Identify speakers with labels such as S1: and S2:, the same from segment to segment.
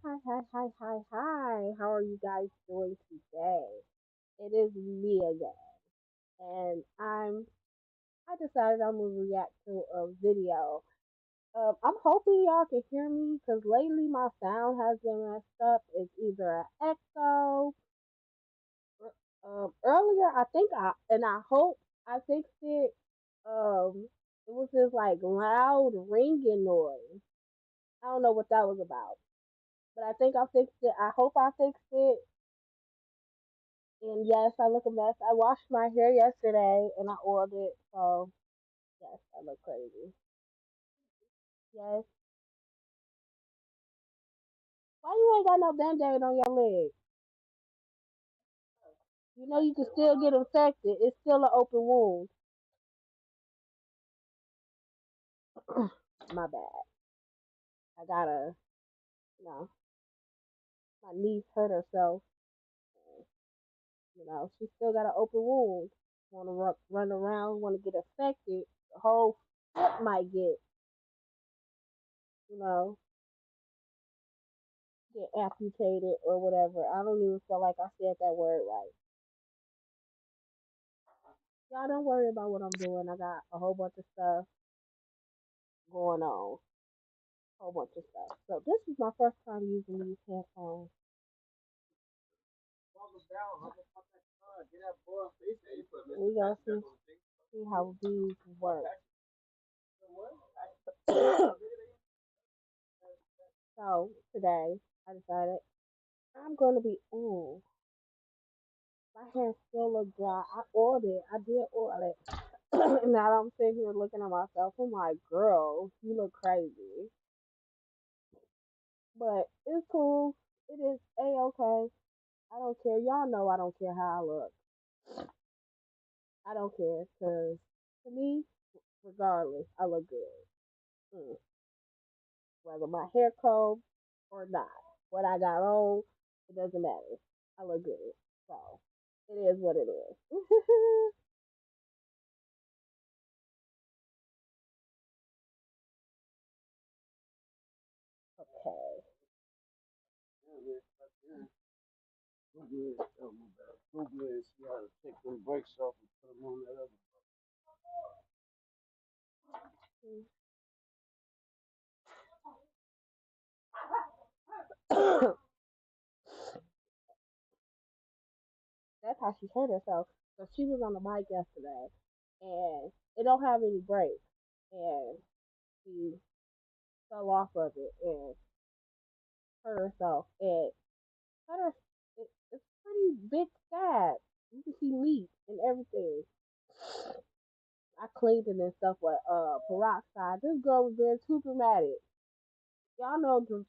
S1: Hi, hi, hi, hi, hi. How are you guys doing today? It is me again, and I decided I'm gonna react to a video. I'm hoping y'all can hear me because lately my sound has been messed up. It's either an echo. Earlier I think I hope I fixed it. It was this like loud ringing noise. I don't know what that was about, but I think I fixed it. I hope I fixed it. And yes, I look a mess. I washed my hair yesterday and I oiled it, so yes, I look crazy. Yes. Why you ain't got no band-aid on your leg? You know you can still get infected. It's still an open wound. My bad. I gotta, you know, my niece hurt herself. You know, she still got an open wound. Want to run around, want to get affected. The whole foot might you know, get amputated or whatever. I don't even feel like I said that word right. Y'all don't worry about what I'm doing. I got a whole bunch of stuff going on. Whole bunch of stuff. So this is my first time using these headphones. We gonna see how these work. So today I decided I'm gonna be my hair still look dry. I oiled it. I did oil it. Now I'm sitting here looking at myself. I'm like, girl, you look crazy. But it's cool. It is a-okay. I don't care. Y'all know I don't care how I look. I don't care because to me, regardless, I look good. Mm. Whether my hair combed or not, what I got on, it doesn't matter. I look good. So it is what it is. Okay. That's how she hurt herself. So she was on the bike yesterday, and it don't have any brakes, and she fell off of it and hurt herself. And cut her, it's pretty big scab. You can see meat and everything. I cleaned it and stuff with peroxide. This girl was being too dramatic. Y'all know the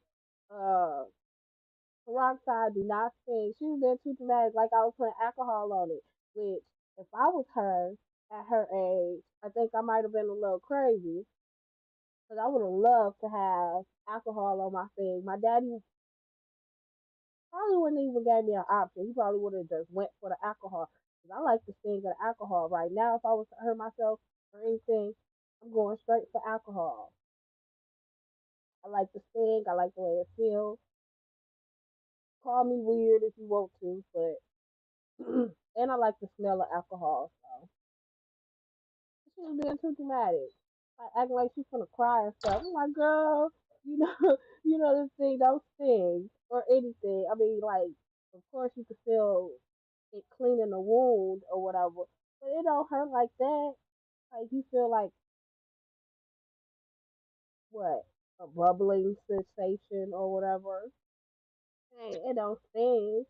S1: peroxide do not sting. She was being too dramatic, like I was putting alcohol on it. Which, if I was her at her age, I think I might have been a little crazy. Because I would have loved to have alcohol on my thing. My daddy probably wouldn't even gave me an option. He probably would have just went for the alcohol. Because I like the sting of the alcohol. Right now, if I was to hurt myself or anything, I'm going straight for alcohol. I like the sting. I like the way it feels. Call me weird if you want to, but and I like the smell of alcohol. So she was being too dramatic, like acting like she's gonna cry and stuff. I'm like, girl, you know, you know this thing don't sting or anything. I mean, like, of course you can feel it cleaning the wound or whatever, but it don't hurt like that. Like you feel like what, a bubbling sensation or whatever. Hey, it don't sting.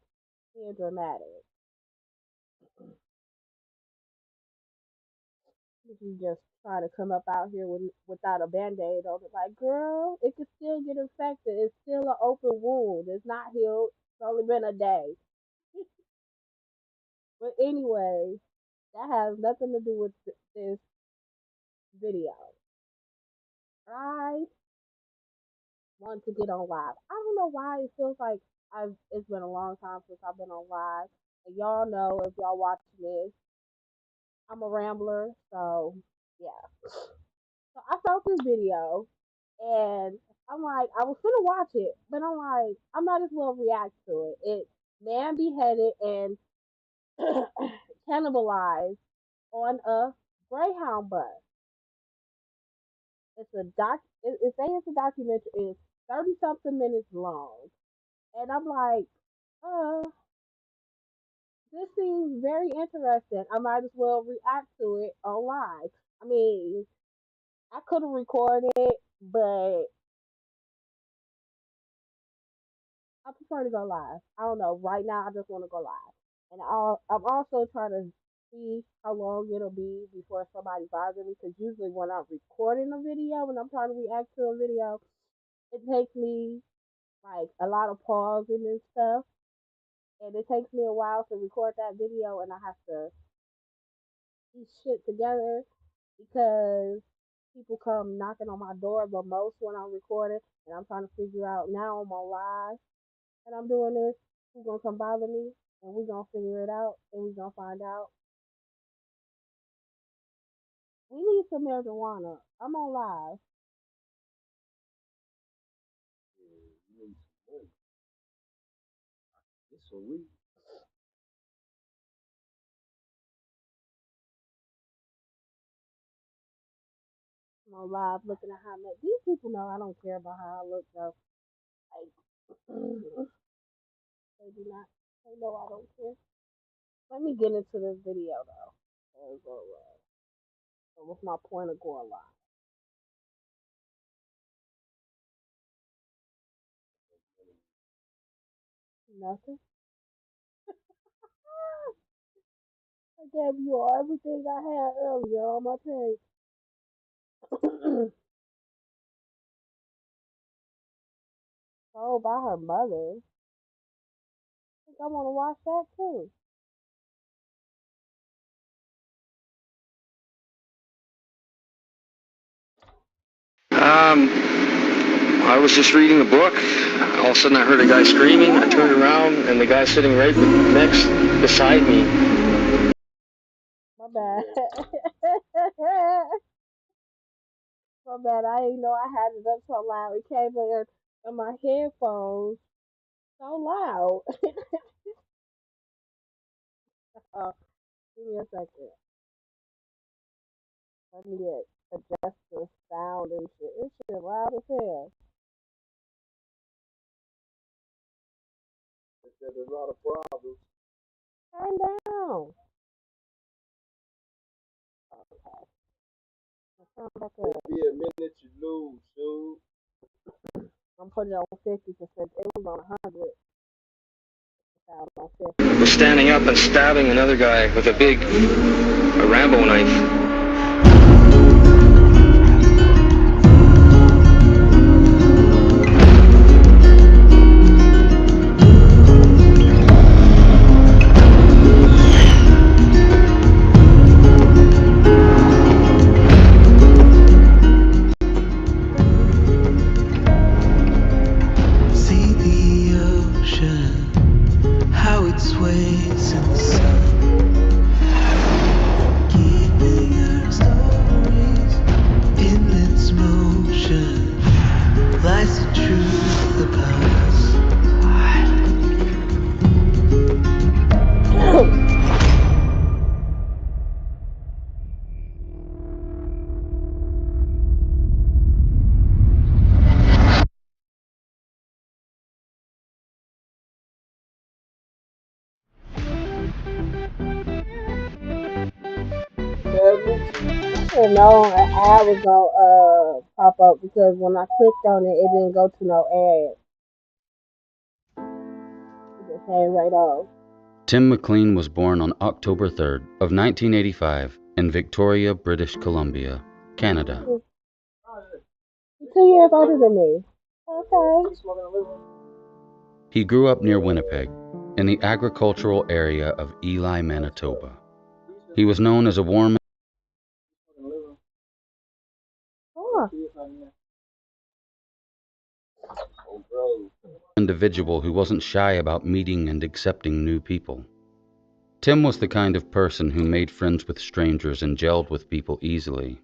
S1: Being dramatic. If you just try to come up out here without a band-aid on it, like, girl, it could still get infected. It's still an open wound. It's not healed. It's only been a day. But anyway, that has nothing to do with this video. I want to get on live. I don't know why it feels like it's been a long time since I've been on live. And y'all know if y'all watching this, I'm a rambler, so yeah. So I found this video and I'm like, I was gonna watch it, but I'm like, I might as well react to it. It man beheaded and cannibalized on a Greyhound bus. It's a doc. It say it's a documentary. It's 30 something minutes long, and I'm like, this seems very interesting. I might as well react to it on live. I mean, I could have recorded it, but I prefer to go live. I don't know. Right now, I just want to go live, and I'm also trying to see how long it'll be before somebody bothers me. Because usually, when I'm recording a video, when I'm trying to react to a video, it takes me like a lot of pausing and stuff, and it takes me a while to record that video, and I have to piece shit together because people come knocking on my door the most when I'm recording, and I'm trying to figure out now I'm on live and I'm doing this. Who's gonna come bother me? And we're gonna figure it out, and we're gonna find out. We need some marijuana. I'm on live. I'm on live looking at how much these people know I don't care about how I look though. Like they do not. They know I don't care. Let me get into this video though. So what's my point of going live? Nothing. I gave you all everything I had earlier on my page. Oh, by her mother. I think I want to watch that too.
S2: Um, I was just reading a book. All of a sudden, I heard a guy screaming. I turned around, and the guy sitting right next beside me.
S1: My bad. My bad. I didn't know I had it up so loud. It came in my headphones so loud. Give me a second. Let me adjust the sound and shit. This shit loud as hell. There's a lot of problems. Turn down. Okay. Turn back up. It'll be a minute you lose, dude. I'm putting it on 50%. It was on 100.
S2: Was standing up and stabbing another guy with a Rambo knife.
S1: I should have known an ad was gonna pop up because when I clicked on it, it didn't go to no ad. It just came right off.
S3: Tim McLean was born on October 3rd of 1985 in Victoria, British Columbia, Canada.
S1: He's 2 years older than me. Okay.
S3: He grew up near Winnipeg, in the agricultural area of Ely, Manitoba. He was known as a warm individual who wasn't shy about meeting and accepting new people. Tim was the kind of person who made friends with strangers and gelled with people easily.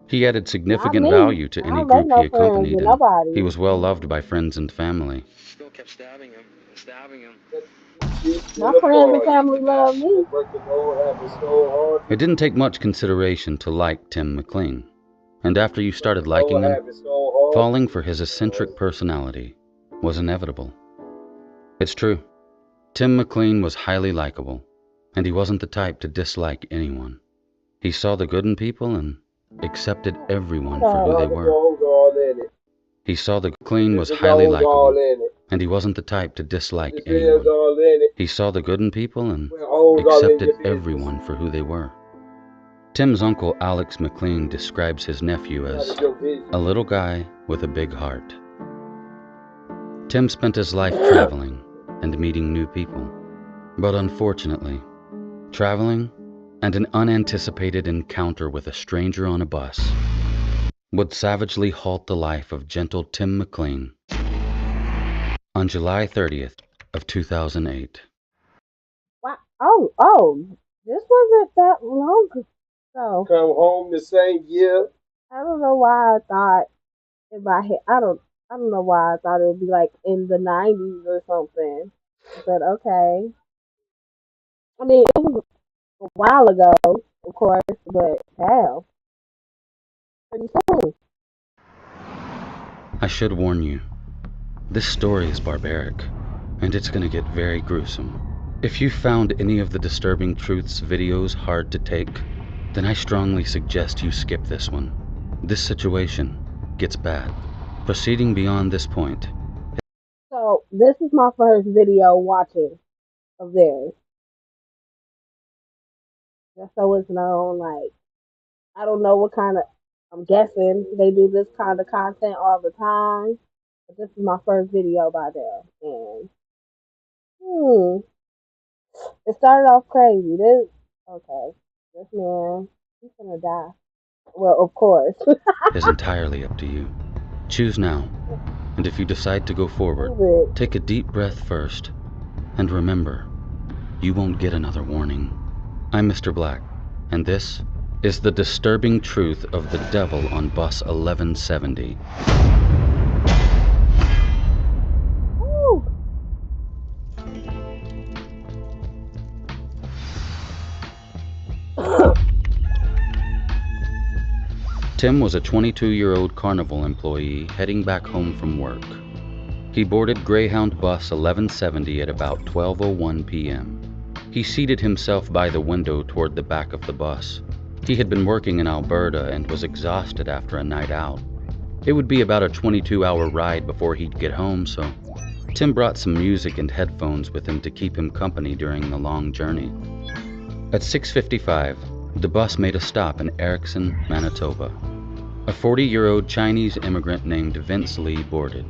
S3: He added
S1: Not
S3: significant
S1: me.
S3: value to
S1: I
S3: any
S1: don't make
S3: group he
S1: no friends
S3: accompanied,
S1: with
S3: and
S1: nobody.
S3: he was well loved by friends and family.
S2: Still kept stabbing him, stabbing him.
S1: My friends and family love me.
S3: It didn't take much consideration to like Tim McLean, and after you started liking him, falling for his eccentric personality was inevitable. It's true, Tim McLean was highly likable, and he wasn't the type to dislike anyone. He saw the good in people and accepted everyone for who they were. He saw the McLean was highly likable, and he wasn't the type to dislike anyone. He saw the good in people and accepted everyone for who they were. Tim's uncle Alex McLean describes his nephew as a little guy with a big heart. Tim spent his life traveling and meeting new people, but unfortunately, traveling and an unanticipated encounter with a stranger on a bus would savagely halt the life of gentle Tim McLean on July 30th of 2008.
S1: Wow. Oh, this wasn't that long ago.
S4: Come home the same year.
S1: I don't know why I thought in my head. I don't know why I thought it would be like in the 90s or something. But okay. I mean, it was a while ago, of course, but damn, pretty soon.
S3: I should warn you, this story is barbaric, and it's gonna get very gruesome. If you found any of the disturbing truths videos hard to take, then I strongly suggest you skip this one. This situation gets bad. Proceeding beyond this point.
S1: So this is my first video watching of theirs. Just so it's known, like I don't know what kind of. I'm guessing they do this kind of content all the time, but this is my first video by them, and it started off crazy. This man, he's gonna die. Well, of course.
S3: Is entirely up to you. Choose now, and if you decide to go forward,
S1: Stupid.
S3: take a deep breath first, and remember, you won't get another warning. I'm Mr. Black, and this is the disturbing truth of the devil on bus 1170.
S1: Woo.
S3: Tim was a 22-year-old Carnival employee heading back home from work. He boarded Greyhound bus 1170 at about 12:01 p.m. He seated himself by the window toward the back of the bus. He had been working in Alberta and was exhausted after a night out. It would be about a 22-hour ride before he'd get home, so Tim brought some music and headphones with him to keep him company during the long journey. At 6:55, the bus made a stop in Erickson, Manitoba. A 40-year-old Chinese immigrant named Vince Lee boarded.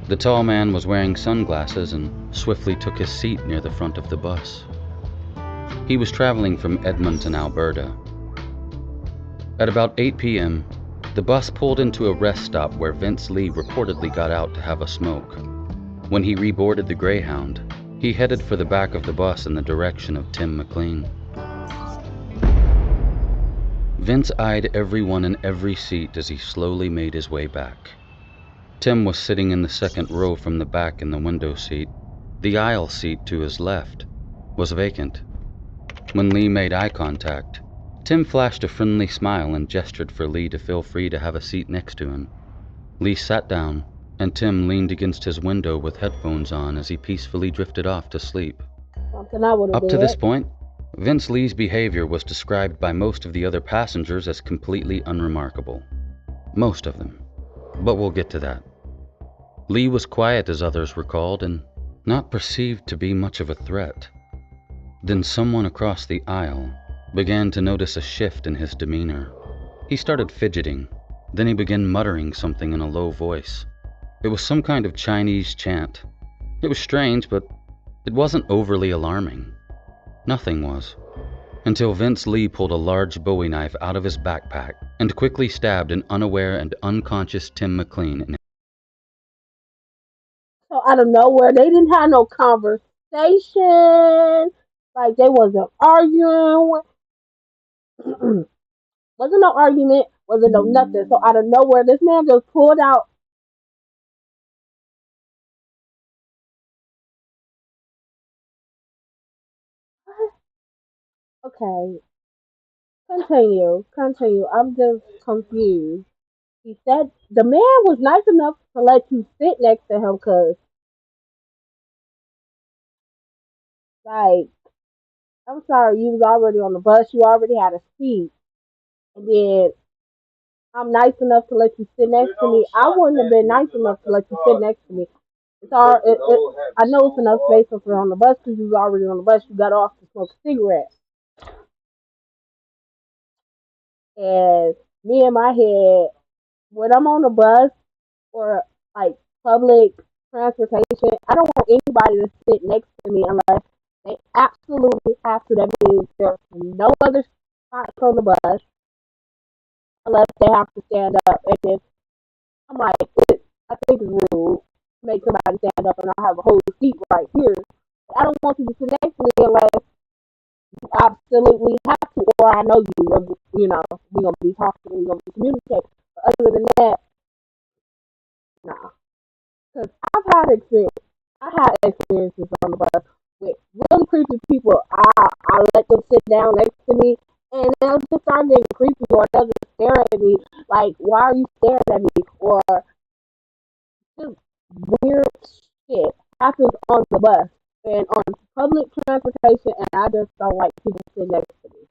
S3: The tall man was wearing sunglasses and swiftly took his seat near the front of the bus. He was traveling from Edmonton, Alberta. At about 8 p.m., the bus pulled into a rest stop where Vince Lee reportedly got out to have a smoke. When he reboarded the Greyhound, he headed for the back of the bus in the direction of Tim McLean. Vince eyed everyone in every seat as he slowly made his way back. Tim was sitting in the second row from the back in the window seat. The aisle seat to his left was vacant. When Lee made eye contact, Tim flashed a friendly smile and gestured for Lee to feel free to have a seat next to him. Lee sat down, and Tim leaned against his window with headphones on as he peacefully drifted off to sleep.
S1: Something I would have
S3: Up
S1: did.
S3: to this point, Vince Lee's behavior was described by most of the other passengers as completely unremarkable. Most of them. But we'll get to that. Lee was quiet as others recalled and not perceived to be much of a threat. Then someone across the aisle began to notice a shift in his demeanor. He started fidgeting, then he began muttering something in a low voice. It was some kind of Chinese chant. It was strange, but it wasn't overly alarming. Nothing was, until Vince Lee pulled a large Bowie knife out of his backpack and quickly stabbed an unaware and unconscious Tim McLean in.
S1: So out of nowhere, they didn't have no conversation. Like they wasn't arguing. Wasn't no argument. Wasn't no nothing. So out of nowhere, this man just pulled out. Okay, continue. I'm just confused. He said the man was nice enough to let you sit next to him, cause like I'm sorry, you was already on the bus. You already had a seat, and then I'm nice enough to let you sit next to me. I wouldn't have been nice enough to let you sit next to me. It's all. I know it's enough space if you're on the bus because you was already on the bus. You got off to smoke a cigarette, and me in my head, when I'm on the bus or like public transportation, I don't want anybody to sit next to me unless they absolutely have to. That means there's no other spots on the bus unless they have to stand up. And if I'm like, I think it's rude to make somebody stand up and I have a whole seat right here. I don't want you to sit next to me unless you absolutely have to, or I know you know, we're gonna be talking, we're gonna be communicating. But other than that, no. Because I had experiences on the bus with really creepy people. I let them sit down next to me, and they'll just start getting creepy, or they'll just stare at me like, "Why are you staring at me?" Or just weird shit happens on the bus and on public transportation, and I just don't like people sitting next to me.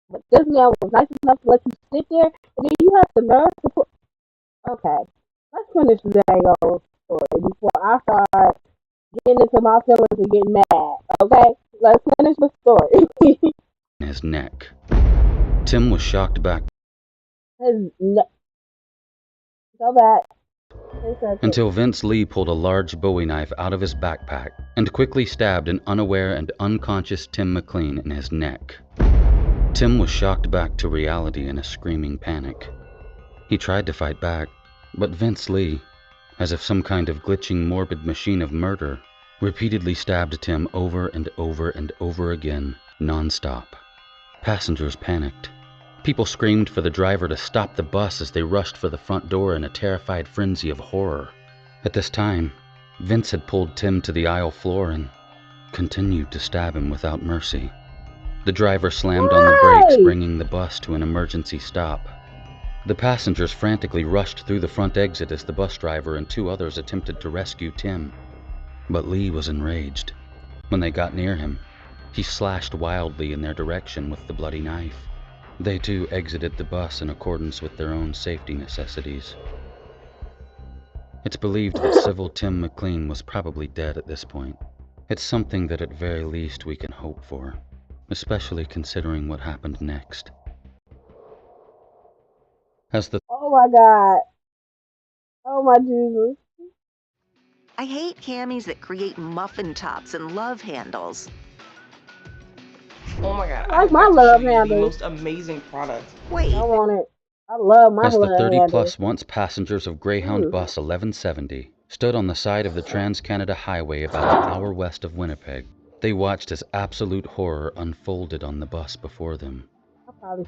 S1: But this man was nice enough to let you sit there, and then you have the nerve to put. Okay, let's finish the dang old story before I start getting into my feelings and getting mad. Okay, let's finish the story.
S3: His neck. Tim was shocked back.
S1: His neck. Go back.
S3: Until Vince Lee pulled a large Bowie knife out of his backpack and quickly stabbed an unaware and unconscious Tim McLean in his neck. Tim was shocked back to reality in a screaming panic. He tried to fight back, but Vince Lee, as if some kind of glitching morbid machine of murder, repeatedly stabbed Tim over and over and over again, non-stop. Passengers panicked. People screamed for the driver to stop the bus as they rushed for the front door in a terrified frenzy of horror. At this time, Vince had pulled Tim to the aisle floor and continued to stab him without mercy. The driver slammed on the brakes, bringing the bus to an emergency stop. The passengers frantically rushed through the front exit as the bus driver and two others attempted to rescue Tim. But Lee was enraged. When they got near him, he slashed wildly in their direction with the bloody knife. They too exited the bus in accordance with their own safety necessities. It's believed that Civil Tim McLean was probably dead at this point. It's something that at very least we can hope for, especially considering what happened next.
S1: Oh my God. Oh my Jesus.
S5: I hate camis that create muffin tops and love handles.
S6: Oh my God!
S1: I like my love handle.
S6: The most amazing product.
S5: Wait.
S1: I want it. I love my love handle.
S3: As the 30-plus once passengers of Greyhound Bus 1170 stood on the side of the Trans-Canada Highway about an hour west of Winnipeg, they watched as absolute horror unfolded on the bus before them.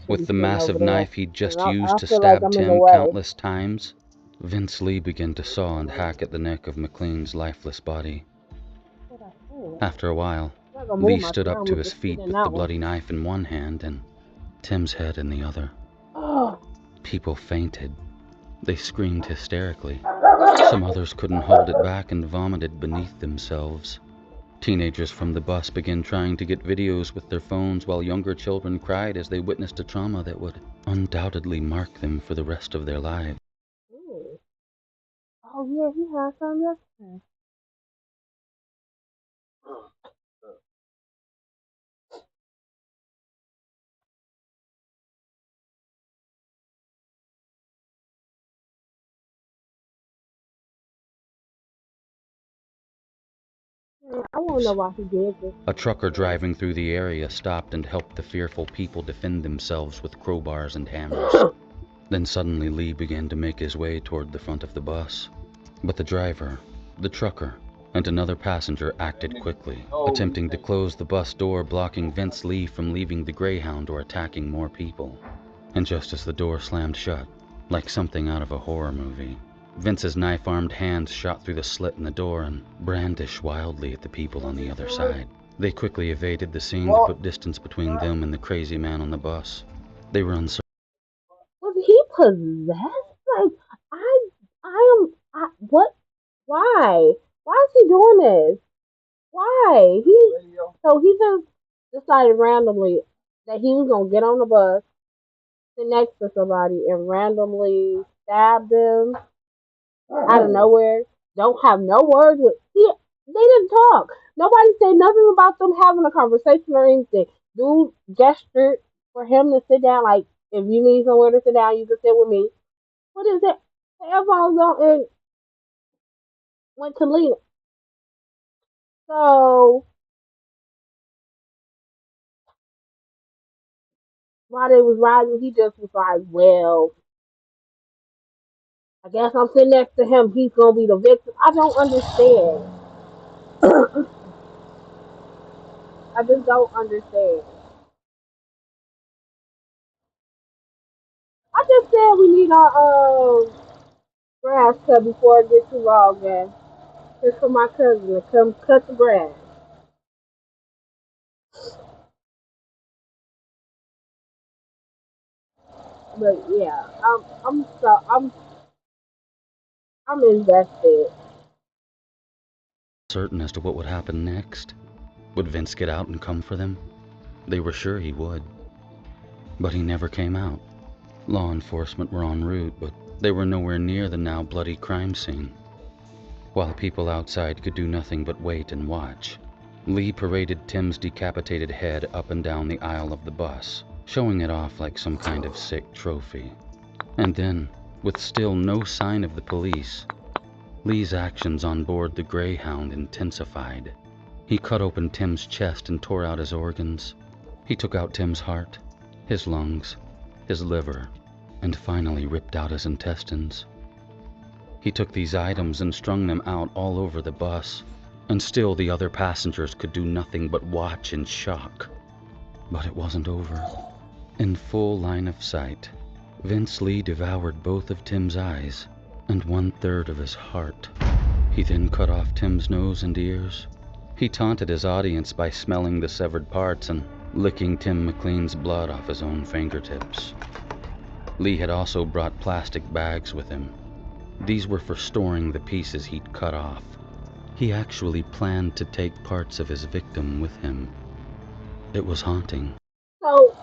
S3: With the massive knife he'd just used to stab Tim countless times, Vince Lee began to saw and hack at the neck of McLean's lifeless body. After a while, Lee stood up to his feet with the bloody knife in one hand and Tim's head in the other. People fainted. They screamed hysterically. Some others couldn't hold it back and vomited beneath themselves. Teenagers from the bus began trying to get videos with their phones while younger children cried as they witnessed a trauma that would undoubtedly mark them for the rest of their lives.
S1: Oh yeah, he had some yesterday. I want to know why he did this.
S3: A trucker driving through the area stopped and helped the fearful people defend themselves with crowbars and hammers. Then suddenly Lee began to make his way toward the front of the bus. But the driver, the trucker, and another passenger acted quickly, attempting to close the bus door, blocking Vince Lee from leaving the Greyhound or attacking more people. And just as the door slammed shut, like something out of a horror movie, Vince's knife-armed hands shot through the slit in the door and brandished wildly at the people on the other side. They quickly evaded the scene to put distance between them and the crazy man on the bus. They were uncertain.
S1: Was he possessed? Like, what? Why? Why is he doing this? Why? So he just decided randomly that he was gonna get on the bus, sit next to somebody, and randomly stab them out of nowhere. Don't have no words with. They didn't talk. Nobody said nothing about them having a conversation or anything. Dude gestured for him to sit down. Like, if you need somewhere to sit down, you can sit with me. What is it? The headphones on and went to Lena. So while they was riding, he just was like, "Well, I guess I'm sitting next to him. He's gonna be the victim." I don't understand. I just don't understand. I just said we need our grass cut before it gets too long, man. It's for my cousin to come cut the grass. But yeah, I'm invested.
S3: Certain as to what would happen next. Would Vince get out and come for them? They were sure he would. But he never came out. Law enforcement were en route, but they were nowhere near the now bloody crime scene. While people outside could do nothing but wait and watch, Lee paraded Tim's decapitated head up and down the aisle of the bus, showing it off like some kind of sick trophy. And then, with still no sign of the police, Lee's actions on board the Greyhound intensified. He cut open Tim's chest and tore out his organs. He took out Tim's heart, his lungs, his liver, and finally ripped out his intestines. He took these items and strung them out all over the bus, and still the other passengers could do nothing but watch in shock. But it wasn't over. In full line of sight, Vince Lee devoured both of Tim's eyes and 1/3 of his heart. He then cut off Tim's nose and ears. He taunted his audience by smelling the severed parts and licking Tim McLean's blood off his own fingertips. Lee had also brought plastic bags with him. These were for storing the pieces he'd cut off. He actually planned to take parts of his victim with him. It was haunting.
S1: So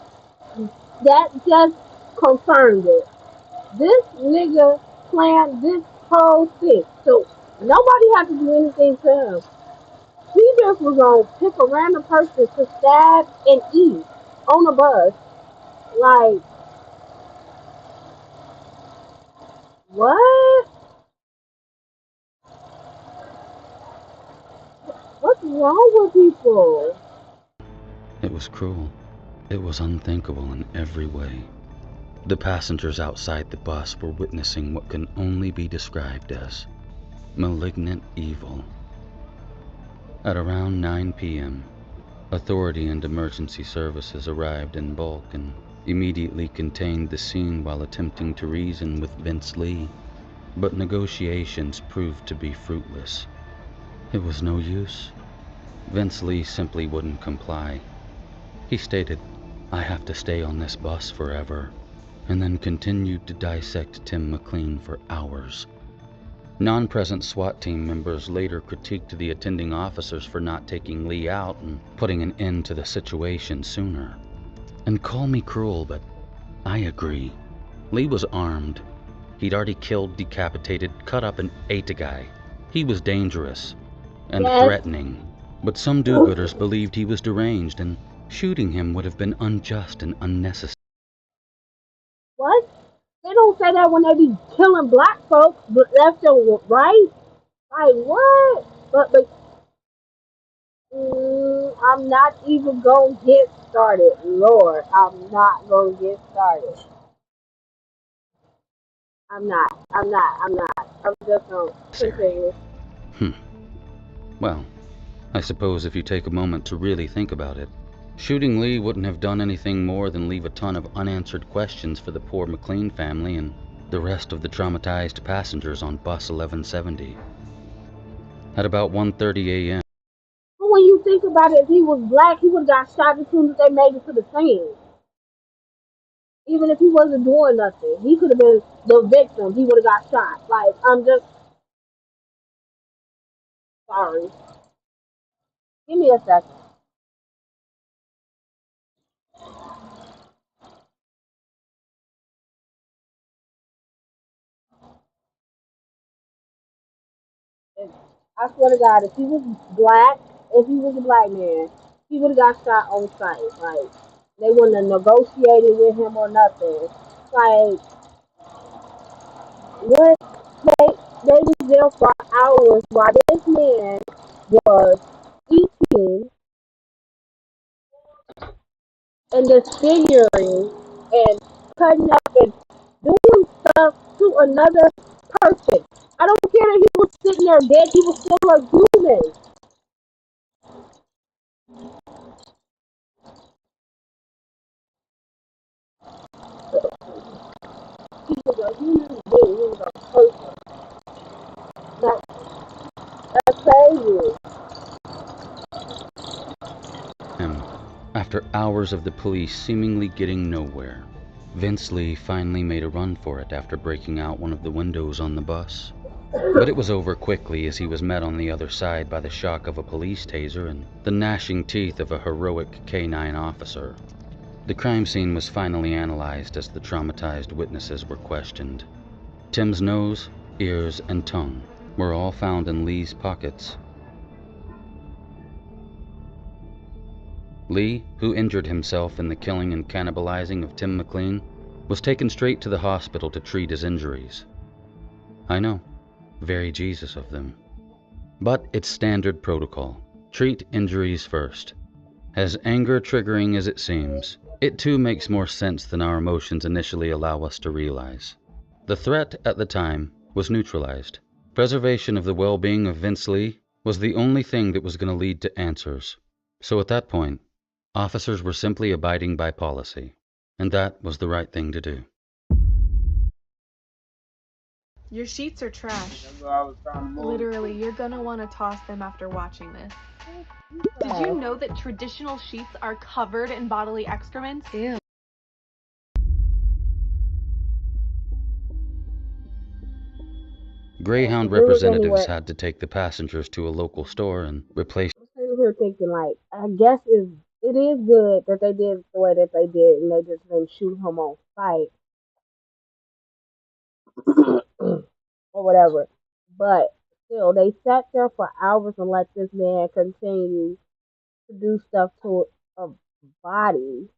S1: that just confirmed it. This nigga planned this whole thing. So nobody had to do anything to him. He just was gonna pick a random person to stab and eat on the bus. Like, what? What's wrong with people?
S3: It was cruel. It was unthinkable in every way. The passengers outside the bus were witnessing what can only be described as malignant evil. At around 9 p.m., authority and emergency services arrived in bulk and immediately contained the scene while attempting to reason with Vince Lee. But negotiations proved to be fruitless. It was no use. Vince Lee simply wouldn't comply. He stated, "I have to stay on this bus forever," and then continued to dissect Tim McLean for hours. Non-present SWAT team members later critiqued the attending officers for not taking Lee out and putting an end to the situation sooner. And call me cruel, but I agree. Lee was armed. He'd already killed, decapitated, cut up, and ate a guy. He was dangerous and threatening, but some do-gooders believed he was deranged, and shooting him would have been unjust and unnecessary.
S1: What? They don't say that when they be killing black folks, but left and right. Like what? But I'm not even gonna get started. Lord, I'm not gonna get started. I'm not. I'm just gonna continue.
S3: Well, I suppose if you take a moment to really think about it, Shooting Lee wouldn't have done anything more than leave a ton of unanswered questions for the poor McLean family and the rest of the traumatized passengers on bus 1170. At about 1:30 a.m.,
S1: But when you think about it, if he was black, he would have got shot as soon as they made it to the scene. Even if he wasn't doing nothing, he could have been the victim. He would have got shot. Like, I'm just sorry. Give me a second. I swear to God, if he was black, if he was a black man, he would have got shot on sight. Like, they wouldn't have negotiated with him or nothing. Like, what? They was there for hours while this man was eating and disfiguring and cutting up and doing stuff to another person. I don't care that he was sitting there dead, he was still a human. He was a human being, he was a person. That's crazy.
S3: after hours of the police seemingly getting nowhere, Vince Lee finally made a run for it after breaking out one of the windows on the bus. But it was over quickly as he was met on the other side by the shock of a police taser and the gnashing teeth of a heroic K-9 officer. The crime scene was finally analyzed as the traumatized witnesses were questioned. Tim's nose, ears, and tongue were all found in Lee's pockets. Lee, who injured himself in the killing and cannibalizing of Tim McLean, was taken straight to the hospital to treat his injuries. I know, very Jesus of them. But it's standard protocol. Treat injuries first. As anger-triggering as it seems, it too makes more sense than our emotions initially allow us to realize. The threat at the time was neutralized. Preservation of the well-being of Vince Lee was the only thing that was going to lead to answers. So at that point, officers were simply abiding by policy, and that was the right thing to do.
S7: Your sheets are trash. Literally, you're gonna want to toss them after watching this. Did you know that traditional sheets are covered in bodily excrement? Ew.
S3: Greyhound representatives had to take the passengers to a local store and replace.
S1: I'm here thinking, like, I guess it is good that they did the way that they did, and they just didn't shoot him on sight or whatever. But still, they sat there for hours and let this man continue to do stuff to a body,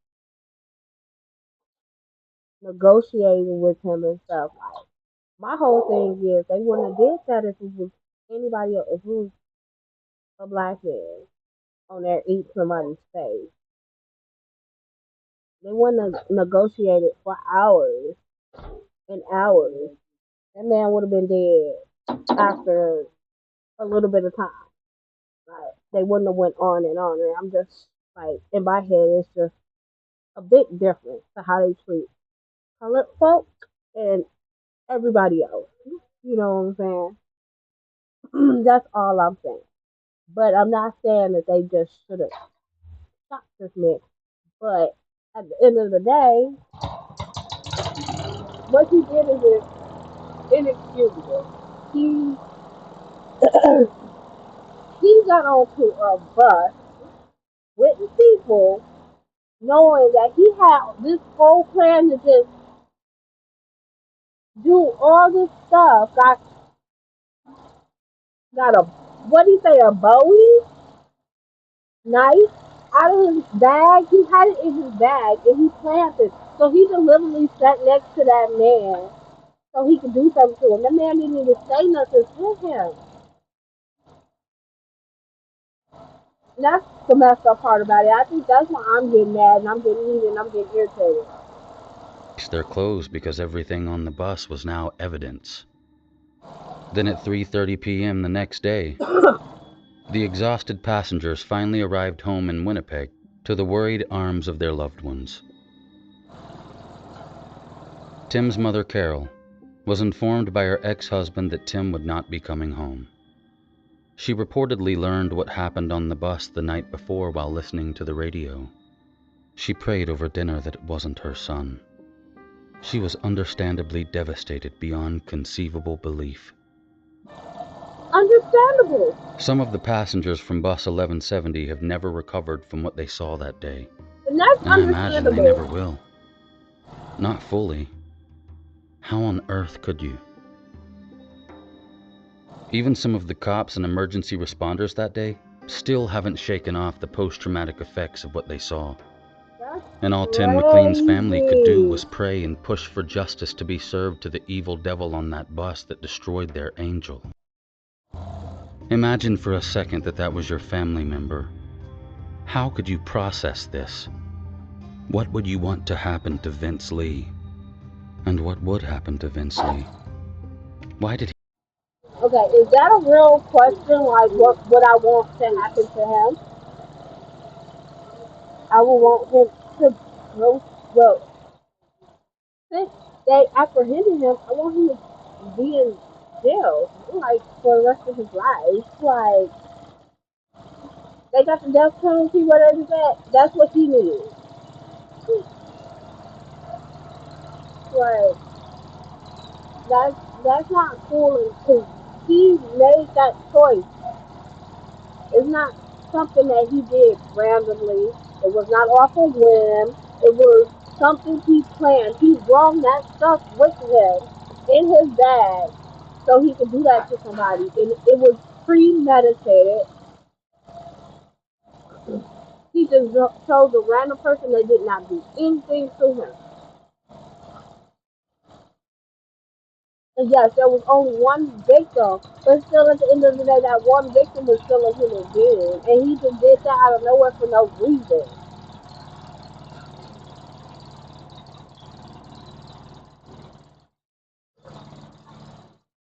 S1: negotiating with him and stuff. Like, my whole thing is they wouldn't have did that if it was anybody else, if it was a black man on there eat somebody's face. They wouldn't have negotiated for hours and hours. That man would have been dead after a little bit of time. Like, they wouldn't have went on and on. And I'm just like, in my head, it's just a big difference to how they treat colored folks and everybody else. You know what I'm saying? That's all I'm saying. But I'm not saying that they just should have shot this man. But at the end of the day, what he did is inexcusable. He he got onto a bus with the people, knowing that he had this whole plan to just do all this stuff. Got a, what do you say, a Bowie knife out of his bag. He had it in his bag and he planted. So he deliberately sat next to that man so he could do something to him. The man didn't even say nothing to him. And that's the messed up part about it. I think that's why I'm getting mad and I'm getting heated and I'm getting irritated.
S3: Their clothes because everything on the bus was now evidence. Then at 3:30 p.m. the next day, the exhausted passengers finally arrived home in Winnipeg to the worried arms of their loved ones. Tim's mother, Carol, was informed by her ex-husband that Tim would not be coming home. She reportedly learned what happened on the bus the night before while listening to the radio. She prayed over dinner that it wasn't her son. She was understandably devastated beyond conceivable belief.
S1: Understandable.
S3: Some of the passengers from bus 1170 have never recovered from what they saw that day.
S1: And that's
S3: And I imagine they
S1: understandable.
S3: never will. Not fully. How on earth could you? Even some of the cops and emergency responders that day still haven't shaken off the post-traumatic effects of what they saw. And all Tim McLean's family could do was pray and push for justice to be served to the evil devil on that bus that destroyed their angel. Imagine for a second that that was your family member. How could you process this? What would you want to happen to Vince Lee? And what would happen to Vince Lee? Why did he?
S1: Okay, is that a real question? Like, what would I want to happen to him? I would want him to go. Well, since they apprehended him, I want him to be in jail, like, for the rest of his life. Like, they got the death penalty, whatever that. That's what he needs. Like, that's not cool. Because he made that choice. It's not something that he did randomly. It was not off a whim. It was something he planned. He brought that stuff with him in his bag so he could do that to somebody. And it was premeditated. He just chose a random person that did not do anything to him. And yes, there was only one victim, but still at the end of the day, that one victim was still a human being. And he just did that out of nowhere for no reason.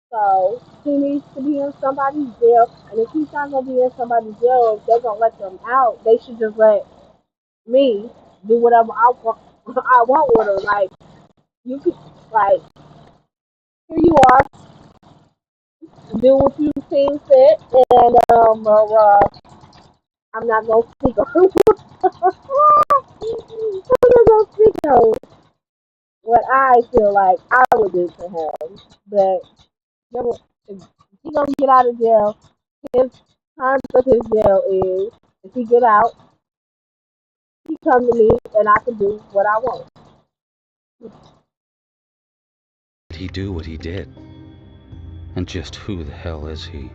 S1: So he needs to be in somebody's jail. And if he's not going to be in somebody's jail, if they're going to let them out, they should just let me do whatever I want with her. Like, you could, like, here you are, do what you seem fit, and I'm not going to speak on I'm not going to speak on what I feel like I would do to him. But if he's going to get out of jail, his time with his jail is, if he get out, he come to me and I can do what I want.
S3: Did he do what he did? And just who the hell is he?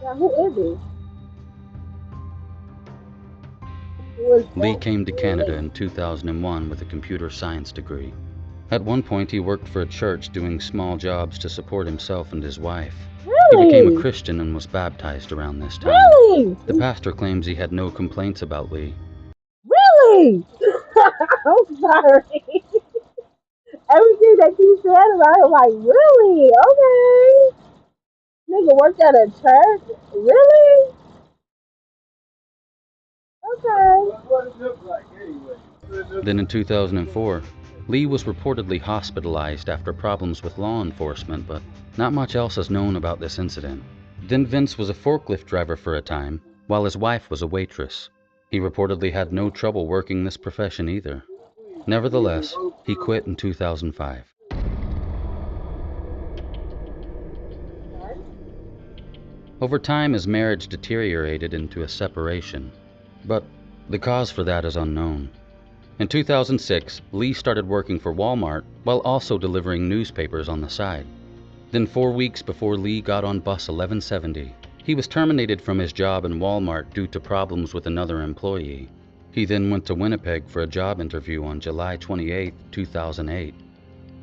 S1: Yeah, who is he?
S3: Lee came to Canada in 2001 with a computer science degree. At one point, he worked for a church doing small jobs to support himself and his wife.
S1: Really?
S3: He became a Christian and was baptized around this time.
S1: Really?
S3: The pastor claims he had no complaints about Lee.
S1: Really? I'm sorry. Everything that you said about it, I'm like, really? Okay. Nigga worked at a church? Really? Okay.
S3: Then in 2004, Lee was reportedly hospitalized after problems with law enforcement, but not much else is known about this incident. Then Vince was a forklift driver for a time, while his wife was a waitress. He reportedly had no trouble working this profession either. Nevertheless, he quit in 2005. Over time, his marriage deteriorated into a separation, but the cause for that is unknown. In 2006, Lee started working for Walmart while also delivering newspapers on the side. Then 4 weeks before Lee got on bus 1170, he was terminated from his job in Walmart due to problems with another employee. He then went to Winnipeg for a job interview on July 28, 2008.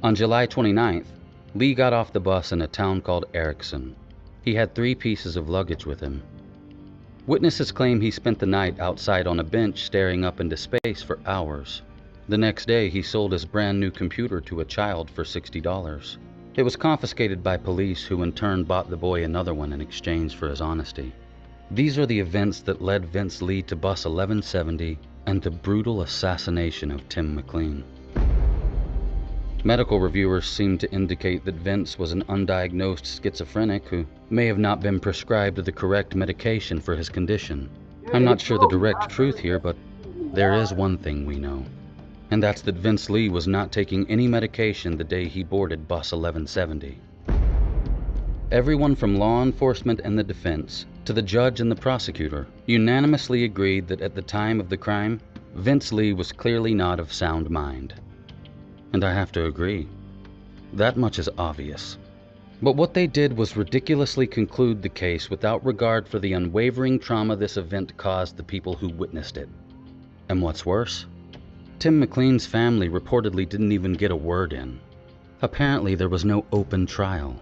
S3: On July 29th, Lee got off the bus in a town called Erickson. He had 3 pieces of luggage with him. Witnesses claim he spent the night outside on a bench staring up into space for hours. The next day, he sold his brand new computer to a child for $60. It was confiscated by police, who in turn bought the boy another one in exchange for his honesty. These are the events that led Vince Lee to Bus 1170 and the brutal assassination of Tim McLean. Medical reviewers seem to indicate that Vince was an undiagnosed schizophrenic who may have not been prescribed the correct medication for his condition. I'm not sure the direct truth here, but there is one thing we know, and that's that Vince Lee was not taking any medication the day he boarded Bus 1170. Everyone from law enforcement and the defense to the judge and the prosecutor unanimously agreed that at the time of the crime, Vince Lee was clearly not of sound mind. And I have to agree. That much is obvious. But what they did was ridiculously conclude the case without regard for the unwavering trauma this event caused the people who witnessed it. And what's worse, Tim McLean's family reportedly didn't even get a word in. Apparently there was no open trial.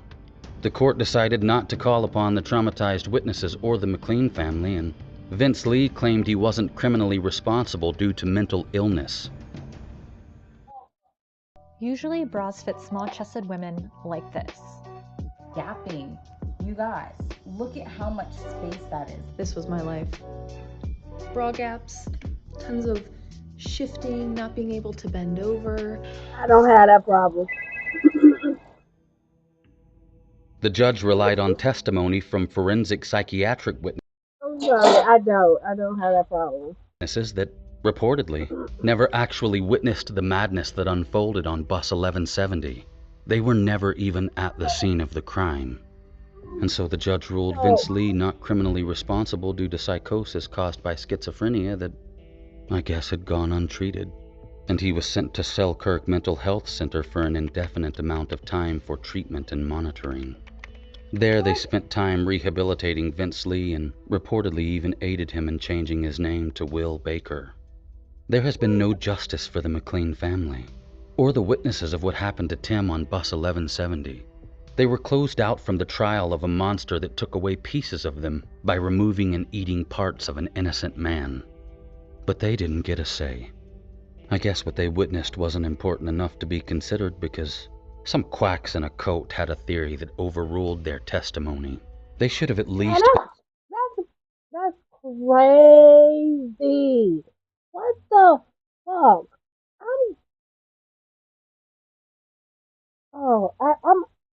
S3: The court decided not to call upon the traumatized witnesses or the McLean family, and Vince Lee claimed he wasn't criminally responsible due to mental illness.
S8: Usually bras fit small-chested women like this.
S9: Gapping. You guys, look at how much space that is.
S10: This was my life. Bra gaps, tons of shifting, not being able to bend over.
S1: I don't have that problem.
S3: The judge relied on testimony from forensic psychiatric witnesses.
S1: I'm sorry, I don't have that problem.
S3: That reportedly never actually witnessed the madness that unfolded on Bus 1170. They were never even at the scene of the crime. And so the judge ruled Vince Lee not criminally responsible due to psychosis caused by schizophrenia that I guess had gone untreated. And he was sent to Selkirk Mental Health Center for an indefinite amount of time for treatment and monitoring. There they spent time rehabilitating Vince Lee and reportedly even aided him in changing his name to Will Baker. There has been no justice for the McLean family, or the witnesses of what happened to Tim on Bus 1170. They were closed out from the trial of a monster that took away pieces of them by removing and eating parts of an innocent man. But they didn't get a say. I guess what they witnessed wasn't important enough to be considered because some quacks in a coat had a theory that overruled their testimony. They should have at least...
S1: That's crazy. What the fuck?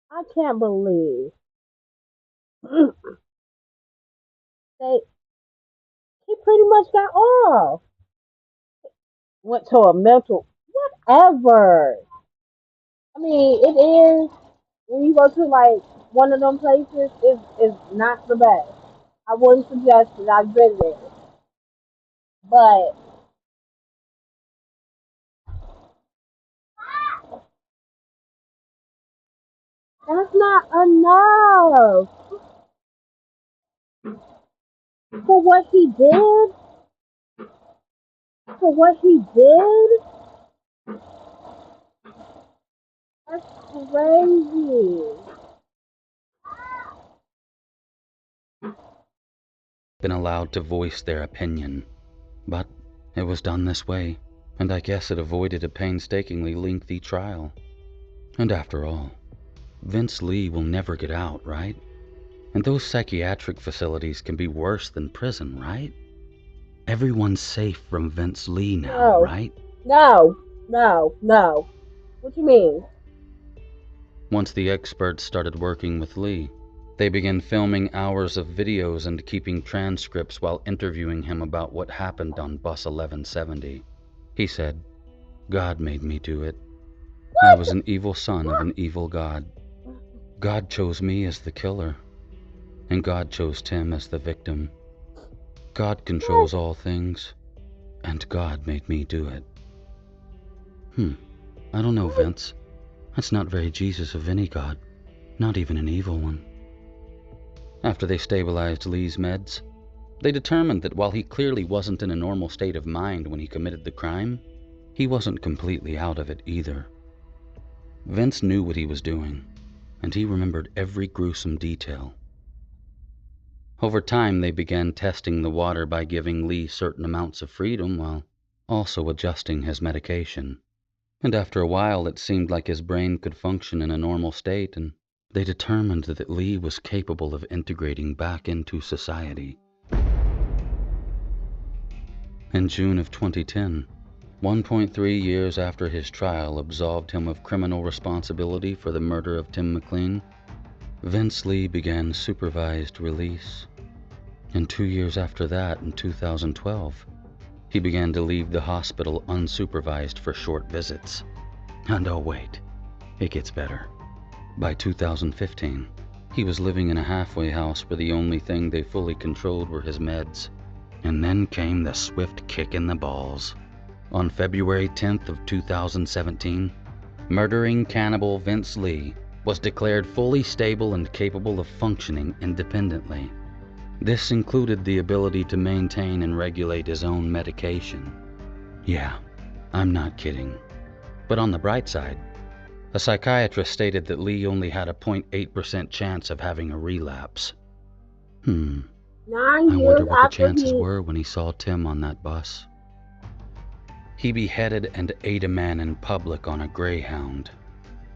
S1: I can't believe he pretty much got off. Went to a mental whatever. I mean, it is when you go to like one of them places, it's not the best. I wouldn't suggest it. I've been there, but that's not enough for what he did. For what he did, that's crazy.
S3: Been allowed to voice their opinion, but it was done this way, and I guess it avoided a painstakingly lengthy trial. And after all, Vince Lee will never get out, right? And those psychiatric facilities can be worse than prison, right? Everyone's safe from Vince Lee now, right?
S1: No. What you mean?
S3: Once the experts started working with Lee, they began filming hours of videos and keeping transcripts while interviewing him about what happened on Bus 1170. He said, "God made me do it. I was an evil son of an evil God. God chose me as the killer, and God chose Tim as the victim. God controls all things, and God made me do it." I don't know, Vince. That's not very Jesus of any God, not even an evil one. After they stabilized Lee's meds, they determined that while he clearly wasn't in a normal state of mind when he committed the crime, he wasn't completely out of it either. Vince knew what he was doing, and he remembered every gruesome detail. Over time, they began testing the water by giving Lee certain amounts of freedom while also adjusting his medication. And after a while, it seemed like his brain could function in a normal state, and they determined that Lee was capable of integrating back into society In June of 2010, 1.3 years after his trial absolved him of criminal responsibility for the murder of Tim McLean, Vince Lee began supervised release. And 2 years after that, in 2012, he began to leave the hospital unsupervised for short visits. And oh wait, it gets better. By 2015, he was living in a halfway house where the only thing they fully controlled were his meds. And then came the swift kick in the balls. On February 10th of 2017, murdering cannibal Vince Lee was declared fully stable and capable of functioning independently. This included the ability to maintain and regulate his own medication. Yeah, I'm not kidding. But on the bright side, a psychiatrist stated that Lee only had a 0.8% chance of having a relapse.
S1: 9
S3: I
S1: years
S3: wonder what the
S1: after
S3: chances
S1: he...
S3: were when he saw Tim on that bus. He beheaded and ate a man in public on a Greyhound.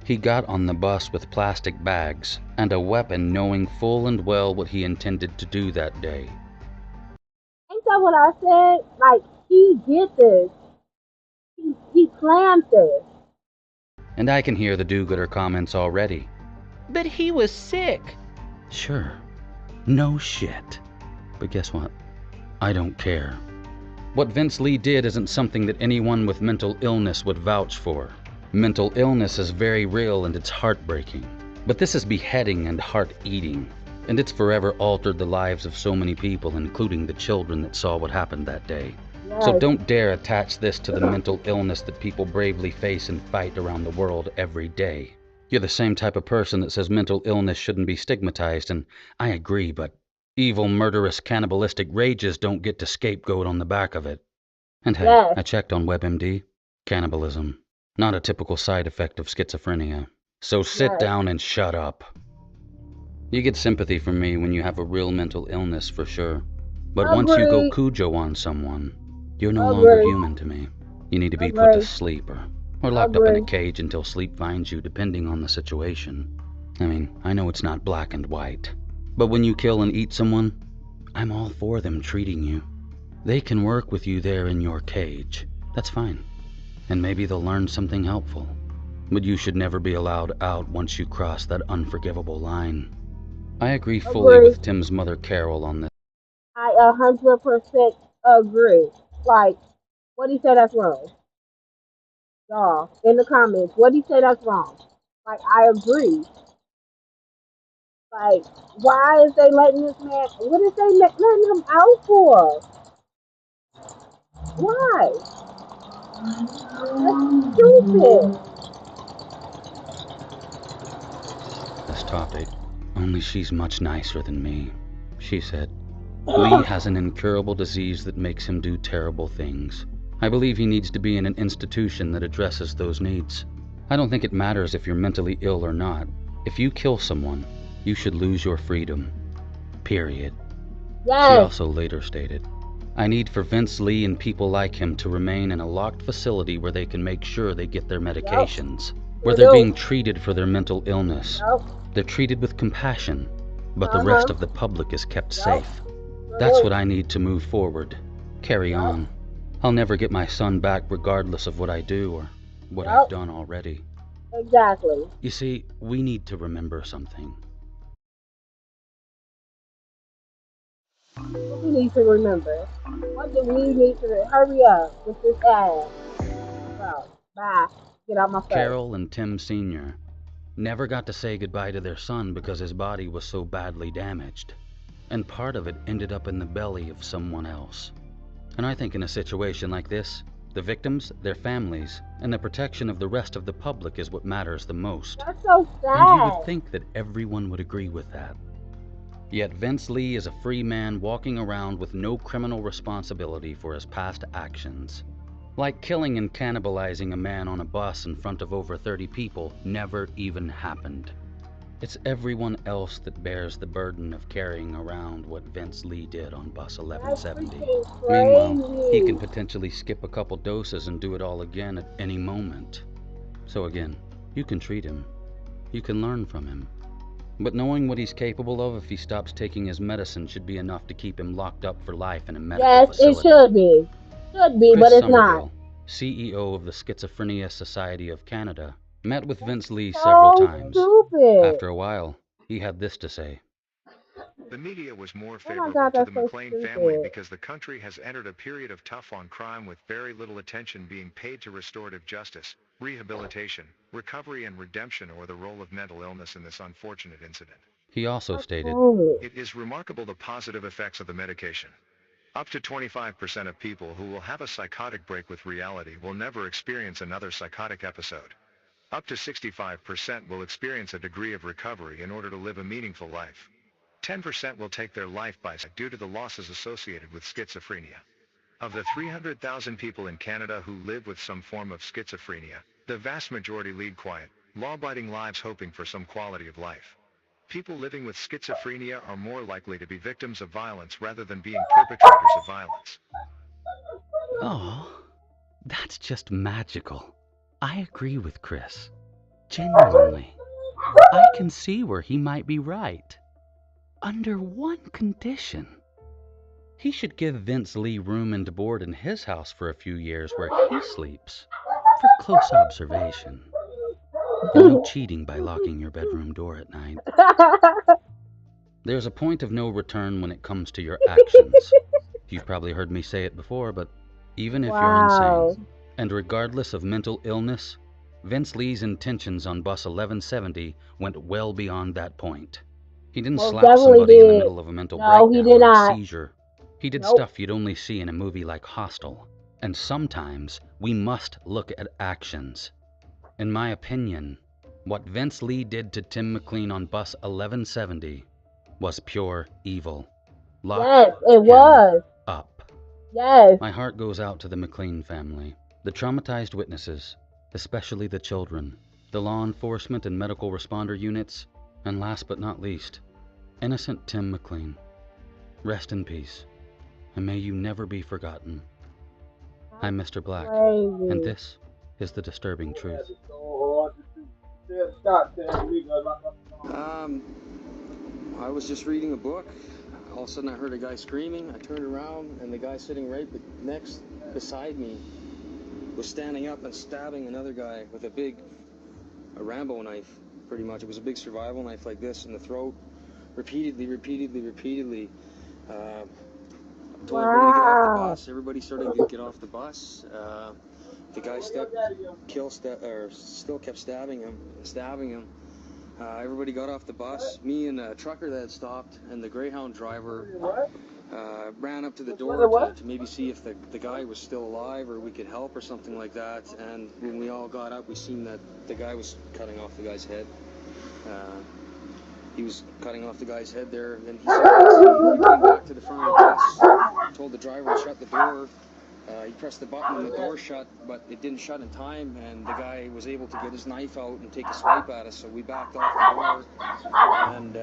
S3: He got on the bus with plastic bags and a weapon, knowing full and well what he intended to do that day.
S1: Ain't that what I said? Like, he did this. He planned this.
S3: And I can hear the do-gooder comments already.
S11: But he was sick.
S3: Sure. No shit. But guess what? I don't care. What Vince Lee did isn't something that anyone with mental illness would vouch for. Mental illness is very real and it's heartbreaking. But this is beheading and heart-eating. And it's forever altered the lives of so many people, including the children that saw what happened that day.
S1: Yes.
S3: So don't dare attach this to the mental illness that people bravely face and fight around the world every day. You're the same type of person that says mental illness shouldn't be stigmatized, and I agree, but evil, murderous, cannibalistic rages don't get to scapegoat on the back of it. And hey,
S1: Yes.
S3: I checked on WebMD. Cannibalism. Not a typical side effect of schizophrenia. So sit
S1: Yes.
S3: down and shut up. You get sympathy from me when you have a real mental illness, for sure. But once you go
S1: Agreed.
S3: Cujo on someone, you're no longer
S1: Agreed.
S3: human to me. You need to be put to
S1: Agreed.
S3: sleep or locked up in a
S1: Agreed.
S3: cage until sleep finds you, depending on the situation. I mean, I know it's not black and white. But when you kill and eat someone, I'm all for them treating you. They can work with you there in your cage. That's fine. And maybe they'll learn something helpful. But you should never be allowed out once you cross that unforgivable line. I agree fully
S1: Agreed.
S3: with Tim's mother, Carol, on this.
S1: I 100% agree. Like, what do you say that's wrong? Y'all, in the comments, what do you say that's wrong? Like, I agree. Like, why is they letting this man, what is they letting him out for? Why? That's stupid.
S3: This topic. Only she's much nicer than me, she said. Lee has an incurable disease that makes him do terrible things. I believe he needs to be in an institution that addresses those needs. I don't think it matters if you're mentally ill or not. If you kill someone, you should lose your freedom. Period. She
S1: Yes.
S3: also later stated, I need for Vince Lee and people like him to remain in a locked facility where they can make sure they get their medications, where they're being treated for their mental illness.
S1: Yep.
S3: They're treated with compassion, but the rest of the public is kept safe. That's what I need to move forward. Carry on. I'll never get my son back regardless of what I do or what I've done already.
S1: Exactly.
S3: You see, we need to remember something.
S1: What we need to remember. What do we need to hurry up with this ad? Well, bye. Get out my face.
S3: Carol and Tim Sr. never got to say goodbye to their son because his body was so badly damaged. And part of it ended up in the belly of someone else. And I think in a situation like this, the victims, their families, and the protection of the rest of the public is what matters the most.
S1: That's so
S3: And you
S1: sad.
S3: would think that everyone would agree with that. Yet Vince Lee is a free man walking around with no criminal responsibility for his past actions. Like killing and cannibalizing a man on a bus in front of over 30 people never even happened. It's everyone else that bears the burden of carrying around what Vince Lee did on bus 1170. Meanwhile, he can potentially skip a couple doses and do it all again at any moment. So again, you can treat him. You can learn from him. But knowing what he's capable of if he stops taking his medicine should be enough to keep him locked up for life in a medical
S1: Yes,
S3: facility.
S1: it should be. Should be,
S3: Chris
S1: but it's not.
S3: Somerville, CEO of the Schizophrenia Society of Canada, met with Vince Lee several times.
S1: Stupid.
S3: After a while, he had this to say.
S12: The media was more
S1: Oh my
S12: favorable
S1: God,
S12: to
S1: that's
S12: the
S1: so
S12: McLean
S1: stupid.
S12: family because the country has entered a period of tough on crime with very little attention being paid to restorative justice, rehabilitation, recovery and redemption or the role of mental illness in this unfortunate incident.
S3: He also stated,
S12: It is remarkable the positive effects of the medication. Up to 25% of people who will have a psychotic break with reality will never experience another psychotic episode. Up to 65% will experience a degree of recovery in order to live a meaningful life. 10% will take their life by due to the losses associated with schizophrenia. Of the 300,000 people in Canada who live with some form of schizophrenia, the vast majority lead quiet, law-abiding lives hoping for some quality of life. People living with schizophrenia are more likely to be victims of violence rather than being perpetrators of violence.
S3: Oh, that's just magical. I agree with Chris. Genuinely. I can see where he might be right. Under one condition. He should give Vince Lee room and board in his house for a few years where he sleeps, for close observation. And no cheating by locking your bedroom door at night. There's a point of no return when it comes to your actions. You've probably heard me say it before, but even if you're insane, and regardless of mental illness, Vince Lee's intentions on bus 1170 went well beyond that point. He didn't slap somebody in the middle of a mental breakdown or seizure. He did stuff you'd only see in a movie like Hostel. And sometimes we must look at actions. In my opinion, what Vince Lee did to Tim McLean on bus 1170 was pure evil.
S1: Yes, it was.
S3: Up.
S1: Yes.
S3: My heart goes out to the McLean family, the traumatized witnesses, especially the children, the law enforcement and medical responder units, and last but not least, innocent Tim McLean. Rest in peace, and may you never be forgotten. I'm Mr. Black, and this is the disturbing truth.
S2: I was just reading a book. All of a sudden I heard a guy screaming. I turned around, and the guy sitting right next beside me was standing up and stabbing another guy with a Rambo knife, pretty much. It was a big survival knife like this in the throat, repeatedly. Told everybody to get off the bus. Everybody started to get off the bus. The guy still kept stabbing him. Everybody got off the bus. Me and a trucker that had stopped, and the Greyhound driver ran up to the door to maybe see if the guy was still alive or we could help or something like that. And when we all got up, we seen that the guy was cutting off the guy's head. He was cutting off the guy's head there, and then he came back to the front of the bus, told the driver to shut the door. He pressed the button and the door shut, but it didn't shut in time, and the guy was able to get his knife out and take a swipe at us, so we backed off the door, and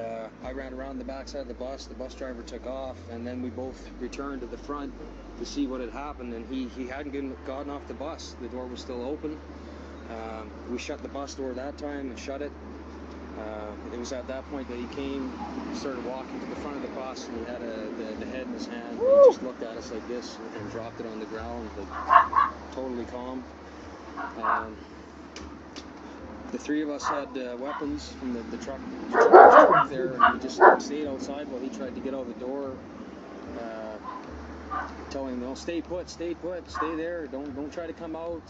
S2: I ran around the backside of the bus driver took off, and then we both returned to the front to see what had happened, and he hadn't gotten off the bus. The door was still open. We shut the bus door that time and shut it. It was at that point that he came, started walking to the front of the bus, and he had the head in his hand, and he just looked at us like this and dropped it on the ground, like totally calm. The three of us had weapons from the truck there, and we just stayed outside while he tried to get out the door, telling him, "No, stay put, stay there, don't try to come out."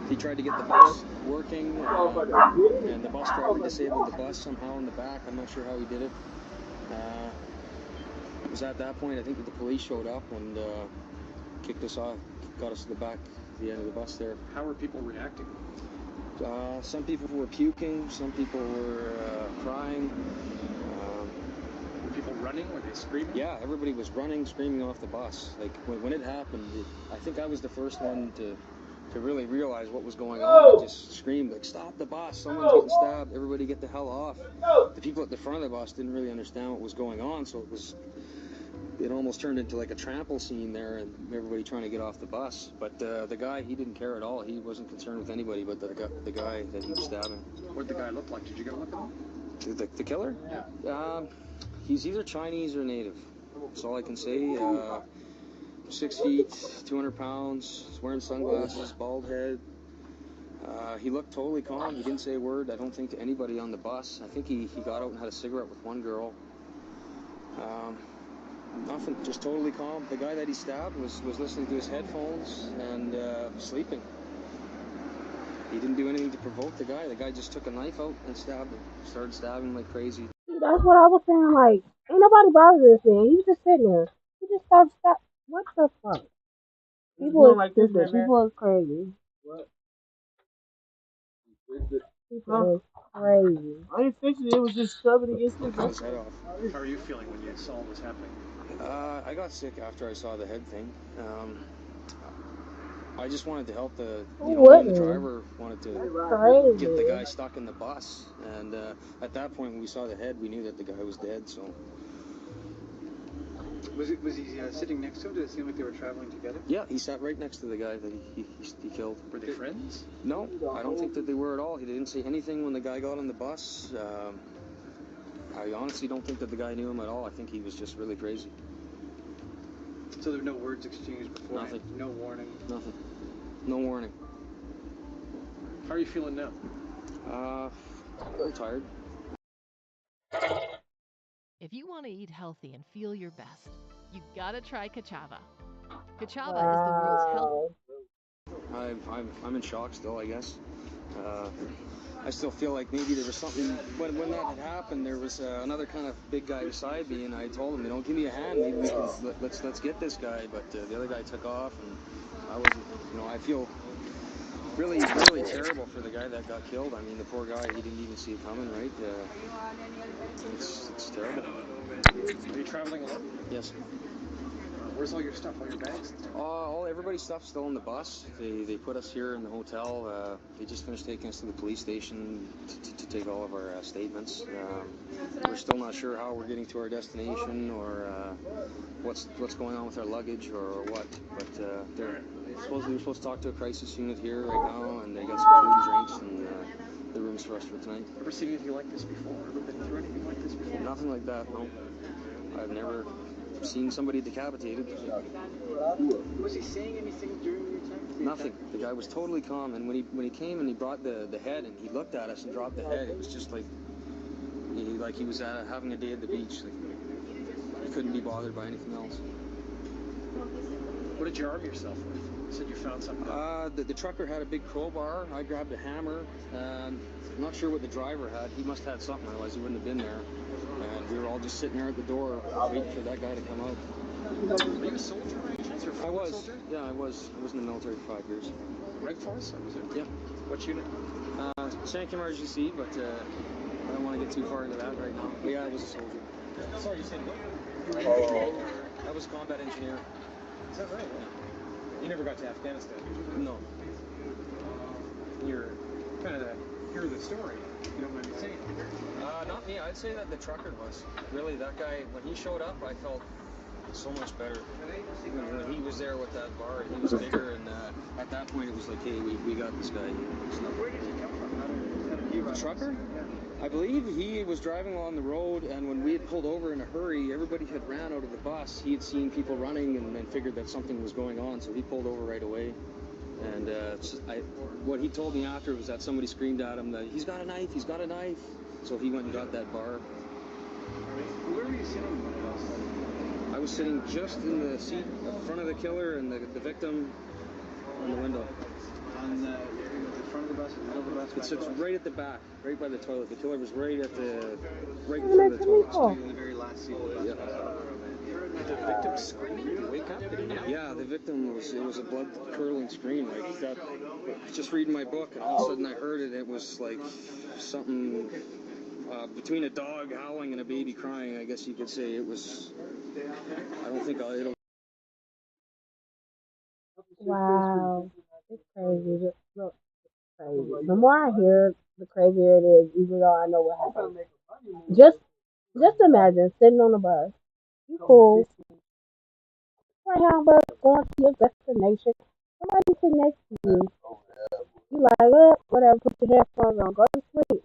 S2: He tried to get the bus working, and the bus driver disabled the bus somehow in the back. I'm not sure how he did it. It was at that point, I think, that the police showed up and kicked us off, got us to the back, the end of the bus there.
S13: How were people reacting?
S2: Some people were puking, some people were crying.
S13: Were people running? Were they screaming?
S2: Yeah, everybody was running, screaming off the bus. Like, when it happened, I think I was the first one to really realize what was going on. I just screamed, like, "Stop the bus, someone's getting stabbed, everybody get the hell off." The people at the front of the bus didn't really understand what was going on, so it almost turned into like a trample scene there, and everybody trying to get off the bus. But the guy, he didn't care at all. He wasn't concerned with anybody but the guy that he was stabbing.
S13: What did the guy look like? Did you get a look at him?
S2: The killer?
S13: Yeah.
S2: He's either Chinese or native. That's all I can say. 6 feet, 200 pounds, wearing sunglasses, bald head. He looked totally calm. He didn't say a word, I don't think, to anybody on the bus. I think he got out and had a cigarette with one girl. Nothing, just totally calm. The guy that he stabbed was listening to his headphones and sleeping. He didn't do anything to provoke the guy. The guy just took a knife out and stabbed him. Started stabbing like crazy.
S1: That's what I was saying. Like, ain't nobody bothering this man. He's just sitting there. He just started stop. What the fuck? People is stupid. People is crazy.
S4: What?
S1: People is crazy.
S4: I ain't fixing it. It was just shoving against
S2: Took his head off.
S13: How are you feeling when you saw what was happening?
S2: I got sick after I saw the head thing. I just wanted to help the driver wanted to get the guy stuck in the bus, and at that point when we saw the head, we knew that the guy was dead. So
S13: was he sitting next to him? Did it seem like they were traveling together?
S2: yeah, he sat right next to the guy that he killed.
S13: Were they friends?
S2: No, I don't think that they were at all. He didn't say anything when the guy got on the bus. I honestly don't think that the guy knew him at all. I think he was just really crazy.
S13: So there were no words exchanged before?
S2: Nothing.
S13: No warning?
S2: Nothing. No warning.
S13: How are you feeling now?
S2: A little tired.
S14: If you want to eat healthy and feel your best, you gotta try Ka'Chava. Ka'Chava is the world's health.
S2: I'm in shock still, I guess. I still feel like maybe there was something when that had happened. There was another kind of big guy beside me, and I told him, give me a hand. Maybe we can let's get this guy. But the other guy took off, and I wasn't. I feel really terrible for the guy that got killed. I mean, the poor guy. He didn't even see it coming, right? It's terrible.
S13: Are you traveling alone?
S2: Yes.
S13: Where's all your stuff? All your bags?
S2: Everybody's stuff's still on the bus. They put us here in the hotel. They just finished taking us to the police station to take all of our statements. We're still not sure how we're getting to our destination or what's going on with our luggage or what. But we're supposed to talk to a crisis unit here right now, and they got some food and drinks and the rooms for us for tonight.
S13: Ever seen anything like this before? Ever been through anything like this before?
S2: Nothing like that. No, I've never seen somebody decapitated.
S13: Was he saying anything during the attack?
S2: Nothing. The guy was totally calm, and when he came and he brought the head and he looked at us and dropped the head, it was just like he was having a day at the beach. Like, he couldn't be bothered by anything else.
S13: What did you arm yourself with? You said you found something.
S2: The trucker had a big crowbar. I grabbed a hammer. I'm not sure what the driver had. He must have had something, otherwise he wouldn't have been there. And we were all just sitting there at the door waiting for that guy to come out.
S13: Were you a soldier by any chance?
S2: I was. Soldier? Yeah, I was. I was in the military for 5 years.
S13: Rank Force? Was it?
S2: Yeah.
S13: What unit?
S2: Shank RGC, but I don't want to get too far into that right now. But yeah, I was a soldier.
S13: Sorry, you said what?
S2: I was a combat engineer.
S13: Is that right? Yeah. You never got to Afghanistan?
S2: No.
S13: You're kind of the hero of the story, if you don't mind me saying.
S2: Not me. I'd say that the trucker was. Really, that guy, when he showed up, I felt so much better. When he was there with that bar, he was bigger, and at that point it was like, hey, we got this guy.
S13: Where did he come from?
S2: The trucker? Yeah. I believe he was driving along the road, and when we had pulled over in a hurry, everybody had ran out of the bus. He had seen people running and figured that something was going on, so he pulled over right away. And what he told me after was that somebody screamed at him that he's got a knife, he's got a knife. So he went and got that bar.
S13: Where were you sitting when it all started?
S2: I was sitting just in the seat in front of the killer and the victim on the window.
S13: On the front of the bus, in the middle of the bus?
S2: It sits right at the back, right by the toilet. The killer was right in front of the toilet.
S13: In the very last seat of the bus. Did the victim scream? Did he wake up? Did he know?
S2: Yeah, the victim was a blood-curdling scream. Like that. Just reading my book, and all of a sudden I heard it. It was like something between a dog howling and a baby crying. I guess you could say it was. I don't think it'll.
S1: Wow, it's crazy. Look, crazy. The more I hear, the crazier it is. Even though I know what happened. Just imagine sitting on the bus. You cool. Right on bus, going to your destination. Somebody sitting next to you. You like, oh, whatever, put your headphones on, go to sleep.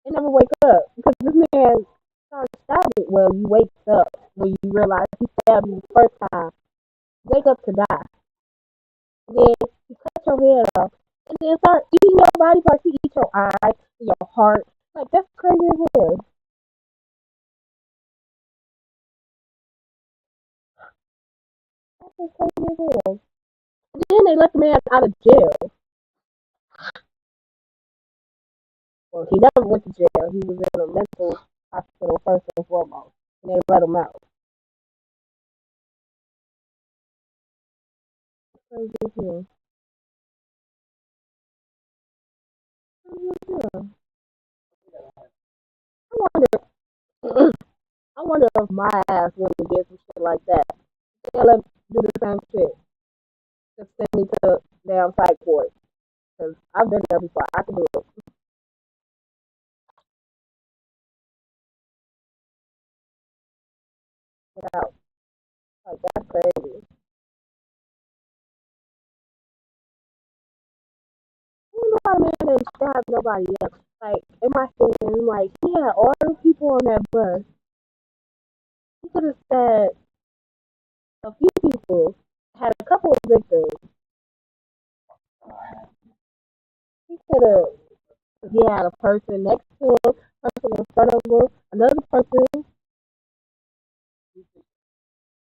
S1: You never wake up. Because this man started stabbing. Well, you wake up when you realize he stabbed you the first time. wake up to die. And then you cut your head off. And then start eating your body parts. You eat your eyes, your heart. Like, that's crazy as hell. That's crazy as hell. And then they let the man out of jail. Well, he never went to jail. He was in a mental hospital first and foremost. And they let him out. Crazy as hell. I wonder if my ass would get some shit like that. They'll let me do the same shit. Just send me to the damn psych ward. Because I've been there before. I can do it. Get out. Like, that's crazy. You know how man didn't stab nobody else. Like, in my opinion, like, he had all those people on that bus. He could have stabbed a few people, had a couple of victims. He could have, he had a person next to him, person in front of him, another person.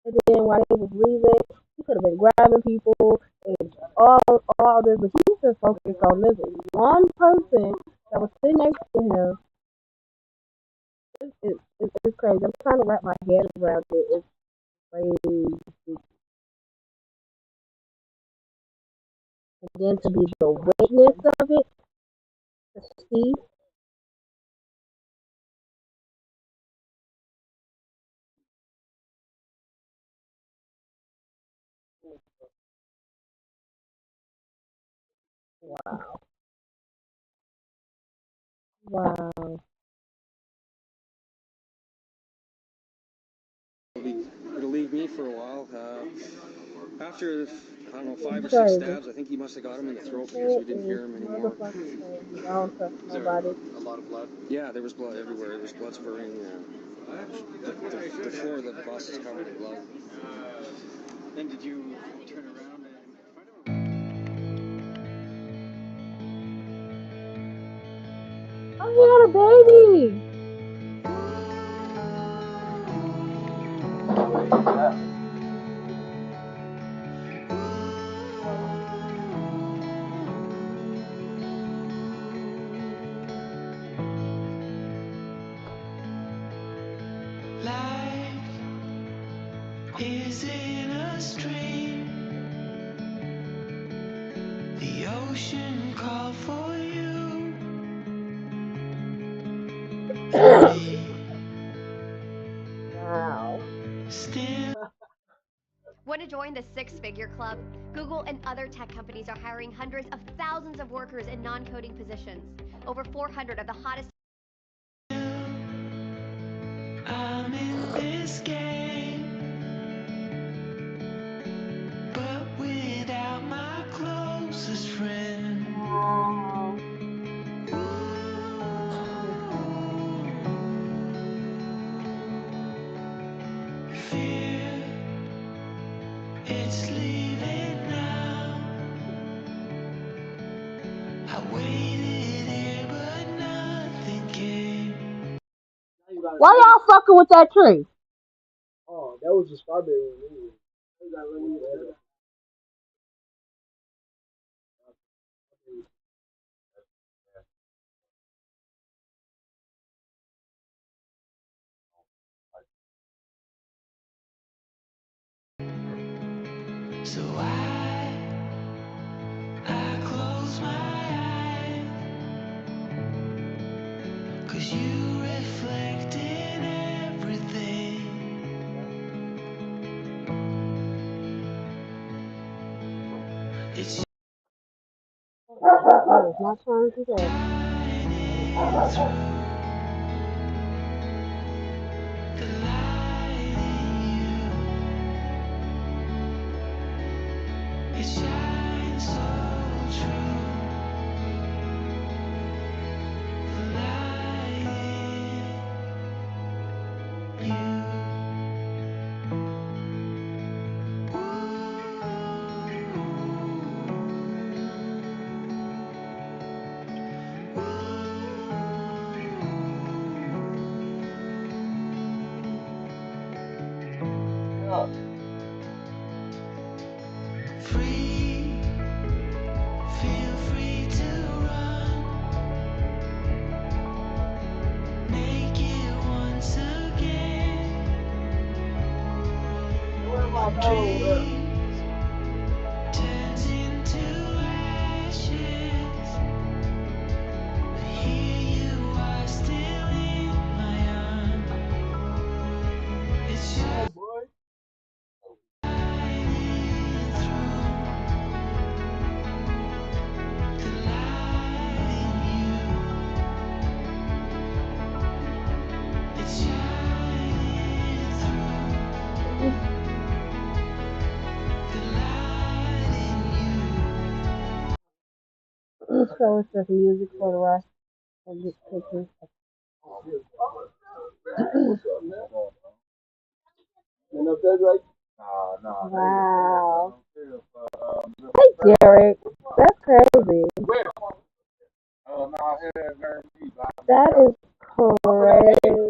S1: And then while he was leaving, he could have been grabbing people and all this, but he just focused on this one person that was sitting next to him. It's crazy. I'm trying to wrap my head around it. It's crazy. And then to be the witness of it, to see. Wow. Wow.
S2: It'll leave me for a while. After, I don't know, 5 or 6 stabs, I think he must have got him in the throat because we didn't hear him anymore.
S1: I don't trust nobody.
S2: A lot of blood? Yeah, there was blood everywhere. There was blood spurting. The floor of the bus is covered in blood. Then did you turn around and find him?
S1: Oh, he had a baby!
S15: Is in a stream. The ocean called for you.
S1: Wow.
S15: Still.
S16: Want to join the six-figure club? Google and other tech companies are hiring hundreds of thousands of workers in non-coding positions. Over 400 of the hottest.
S15: I'm in this game, but without my closest friend. Fear, it's leaving now. I waited here, but nothing came.
S1: Why y'all fucking with that tree?
S4: Oh, that was a strawberry one. You gotta let me know.
S15: So I close my eyes, 'cause you reflect in everything. It's
S1: I was not trying to do that.
S15: the light in you. It shines so true. The light in you. Free, feel free to run. Make it once again. Dreams turns into ashes. But here you are still in my arms. It's just
S1: So it's just music for the rest of the pictures. Wow. Hey, Derek. That's crazy. That is crazy.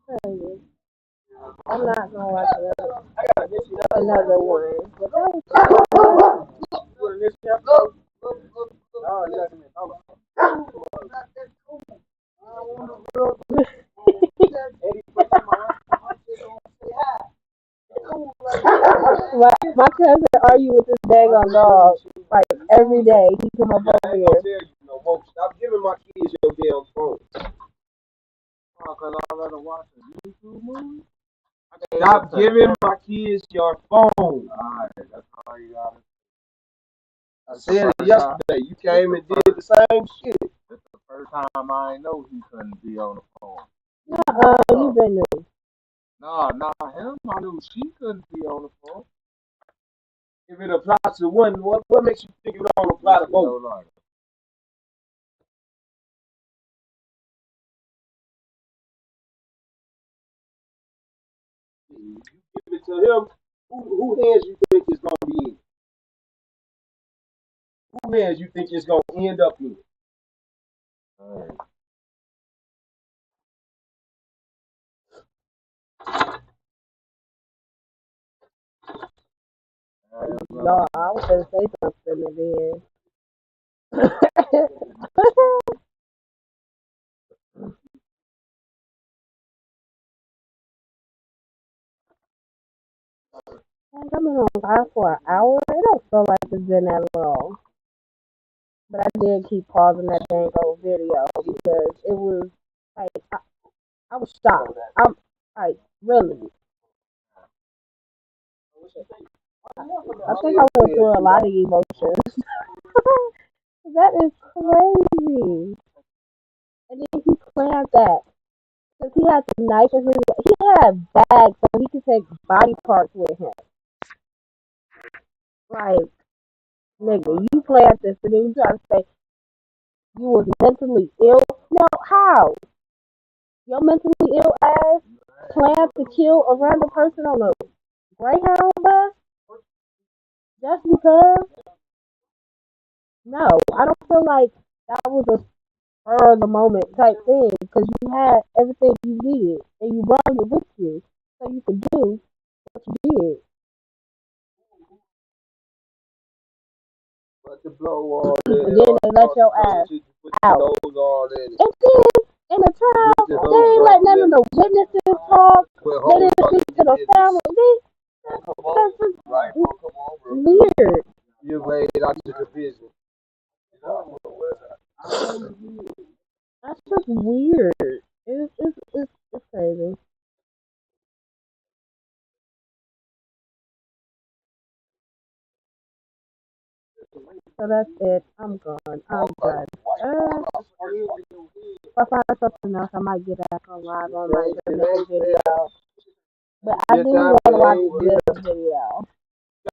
S1: Crazy. I'm not gonna watch another one. But that was my cousin argue with this daggone dog like every day. He come up over here.
S4: Stop giving my kids your damn phone. Stop giving my kids your phone. Alright, that's all you got. I said it yesterday. You came and did the same shit. That's the first time I know he couldn't be on the phone.
S1: You been new.
S4: Nah, him. I knew she couldn't be on the phone. If it applies to one, what makes you think it don't apply to both? You give it to him. Who hands you think it's gonna be in? Who hands you think it's gonna end up in? Alright.
S1: No, I was gonna say something and then. I've been on live for an hour. It don't feel like it's been that long. But I did keep pausing that dang old video because it was like I was shocked. I'm like really. I think I went through a lot of emotions. That is crazy. And then he planned that. Because he had the knife in his, he had bags so he could take body parts with him. Like, nigga, you planned this and then you try to say you was mentally ill. No, how? Your mentally ill ass planned to kill a random person on a Greyhound bus? Just because? No, I don't feel like that was a spur of the moment type thing because you had everything you needed and you brought it with you so you could do what you did.
S4: But to blow all that,
S1: And then they let your ass out. And then in the trial, they ain't let none of the witnesses talk. They didn't speak to the family. That's just weird.
S4: You laid out to the business.
S1: That's just weird. It's crazy. So that's it. I'm gone. I'm done. If I find something else, I might get back on live on like the next video. But I do want to watch this video.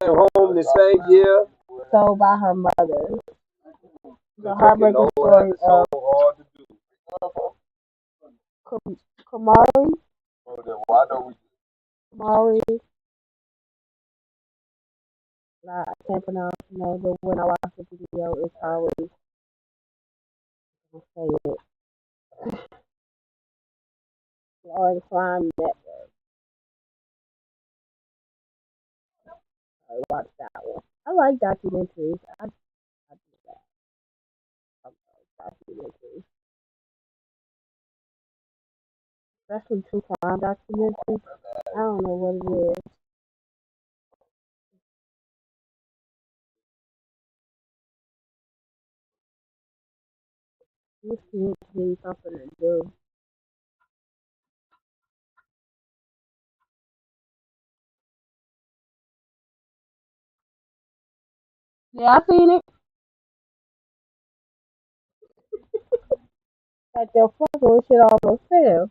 S4: Came home the same year.
S1: Sold by her mother. The heartbreaking story of Kamari. Kamari I can't pronounce the name, but when I watch the video, it's always gonna say it. Or the Crime Network. I watch that one. I like documentaries. I do that. I like documentaries. Especially true crime documentaries. I don't know what it is. This seems to be something to do. Yeah, I seen it. Like their fucking shit almost fell.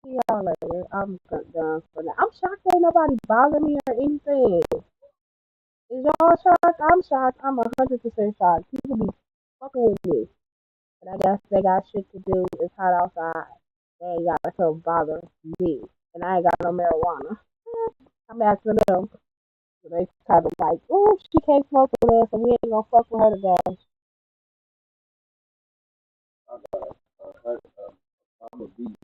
S1: See y'all later. I'm done for now. I'm shocked ain't nobody bother me or anything. Is y'all shocked? I'm shocked. I'm 100% shocked. People be fucking with me. But I guess they got shit to do. It's hot outside. They ain't got to come bother me. And I ain't got no marijuana. I'm asking them. So they kind of like, oh, she can't smoke with us, so we ain't gonna fuck with her today.
S4: I'm a beast.